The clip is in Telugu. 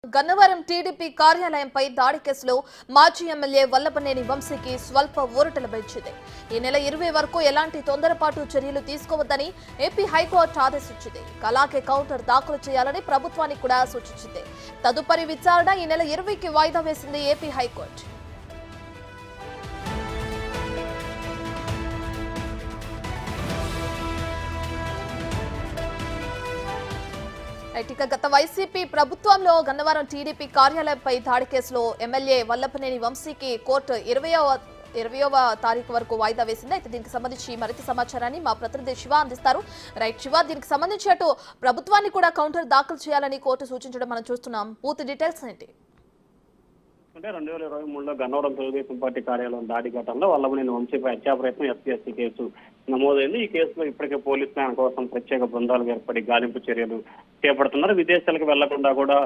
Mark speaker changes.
Speaker 1: గన్నవరం టీడీపీ కార్యాలయంపై దాడి కేసులో మాజీ ఎమ్మెల్యే వల్లభనేని వంశీకి స్వల్ప ఊరట లభించింది. ఈ నెల 20 వరకు ఎలాంటి తొందరపాటు చర్యలు తీసుకోవద్దని ఏపీ హైకోర్టు ఆదేశించింది. అలాగే కౌంటర్ దాఖలు చేయాలని ప్రభుత్వానికి కూడా సూచించింది. తదుపరి విచారణ ఈ నెల 20కి వాయిదా వేసింది ఏపీ హైకోర్టు. గత వైసీపీ ప్రభుత్వంలో గన్నవరం టీడీపీ కార్యాలయంపై దాడి కేసులో ఎమ్మెల్యే వల్లభనేని వంశీకి కోర్టు 20వ తారీఖు వరకు వాయిదా వేసింది. అయితే దీనికి సంబంధించి మరింత సమాచారాన్ని మా ప్రతినిధి శివ అందిస్తారు. రైట్ శివ, దీనికి సంబంధించి అటు ప్రభుత్వాన్ని కూడా కౌంటర్ దాఖలు చేయాలని కోర్టు సూచించడం మనం చూస్తున్నాం. పూర్తి డీటెయిల్స్ ఏంటి?
Speaker 2: అంటే 2023లో గన్నవరం తెలుగుదేశం పార్టీ కార్యాలయం దాడి ఘటనలో వల్లభనేని వంశీపై హత్యా ప్రయత్నం ఎస్పీఎస్సీ కేసు నమోదైంది. ఈ కేసులో ఇప్పటికే పోలీసులు ఆయన కోసం ప్రత్యేక బృందాలు ఏర్పడి గాలింపు చర్యలు చేపడుతున్నారు. విదేశాలకు వెళ్లకుండా కూడా